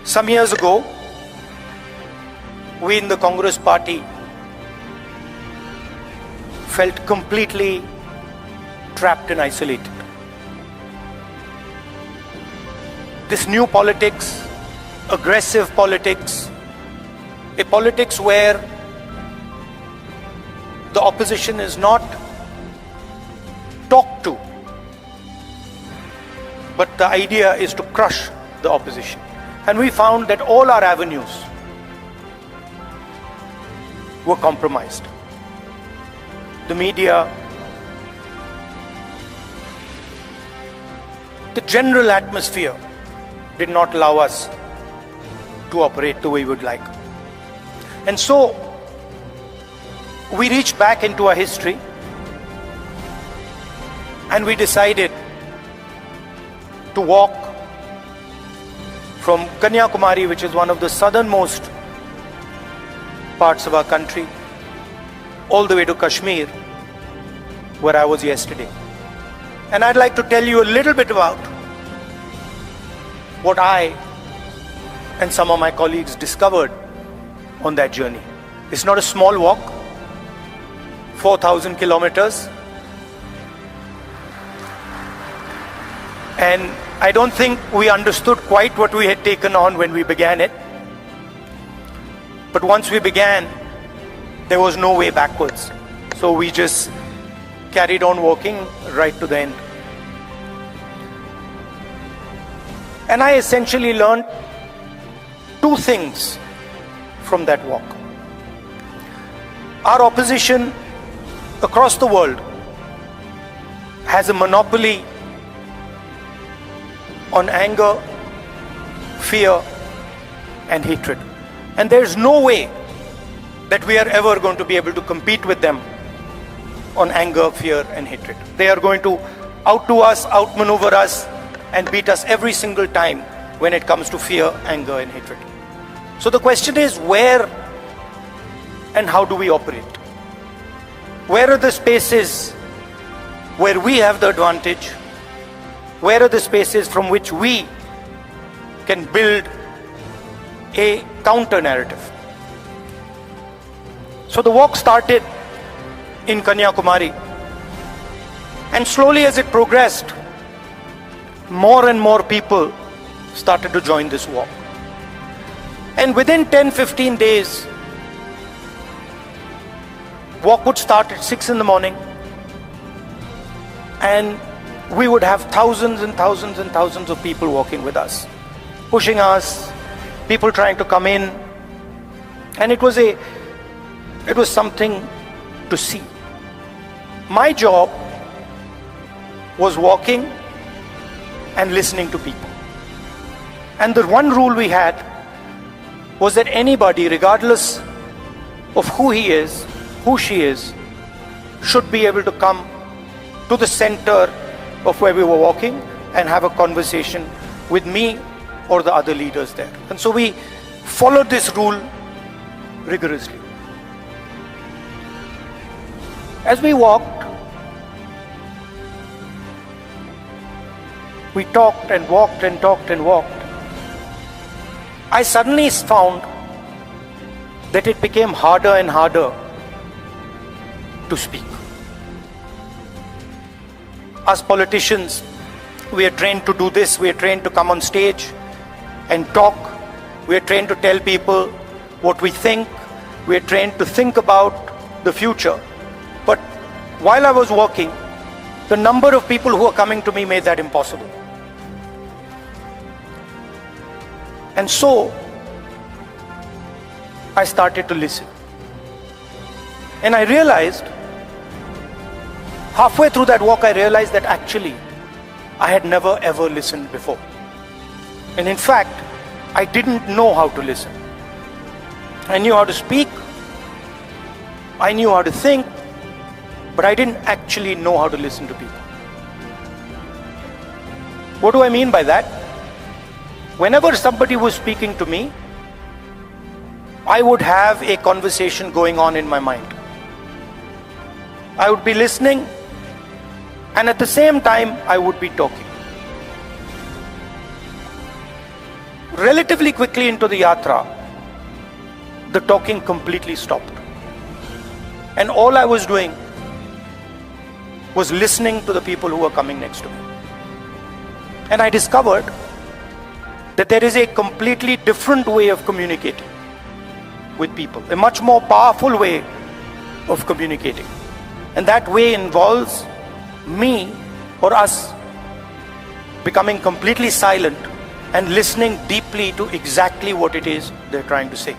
Some years ago, we in the Congress party felt completely trapped and isolated. This new politics, aggressive politics, a politics where the opposition is not talked to, but the idea is to crush the opposition. And we found that all our avenues were compromised. The media, the general atmosphere did not allow us to operate the way we would like. And so we reached back into our history and we decided to walk from Kanyakumari, which is one of the southernmost parts of our country, all the way to Kashmir, where I was yesterday. And I'd like to tell you a little bit about what I and some of my colleagues discovered on that journey. It's not a small walk, 4,000 kilometers. And I don't think we understood quite what we had taken on when we began it. But once we began, there was no way backwards. So we just carried on walking right to the end. And I essentially learned two things from that walk. Our opposition across the world has a monopoly on anger, fear, and hatred. And there's no way that we are ever going to be able to compete with them on anger, fear, and hatred. They are going to outdo us, outmaneuver us, and beat us every single time when it comes to fear, anger, and hatred. So the question is, where and how do we operate? Where are the spaces where we have the advantage? Where are the spaces from which we can build a counter narrative? So the walk started in Kanyakumari, and slowly as it progressed, more and more people started to join this walk. And within 10-15 days, walk would start at 6 in the morning, and we would have thousands and thousands and thousands of people walking with us, pushing us, people trying to come in. And it was something to see. My job was walking and listening to people. And the one rule we had was that anybody, regardless of who he is, who she is, should be able to come to the center of where we were walking and have a conversation with me or the other leaders there. And so we followed this rule rigorously. As we walked, we talked and walked and talked and walked. I suddenly found that it became harder and harder to speak. As politicians, we are trained to do this. We are trained to come on stage and talk. We are trained to tell people what we think. We are trained to think about the future. But while I was walking, the number of people who are coming to me made that impossible. And so I started to listen. And I realized, halfway through that walk, I realized that actually I had never ever listened before. And in fact, I didn't know how to listen. I knew how to speak, I knew how to think, but I didn't actually know how to listen to people. What do I mean by that? Whenever somebody was speaking to me, I would have a conversation going on in my mind. I would be listening, and at the same time, I would be talking. relatively quickly into the yatra, the talking completely stopped. And all I was doing was listening to the people who were coming next to me. And I discovered that there is a completely different way of communicating with people, a much more powerful way of communicating. And that way involves me or us becoming completely silent and listening deeply to exactly what it is they're trying to say.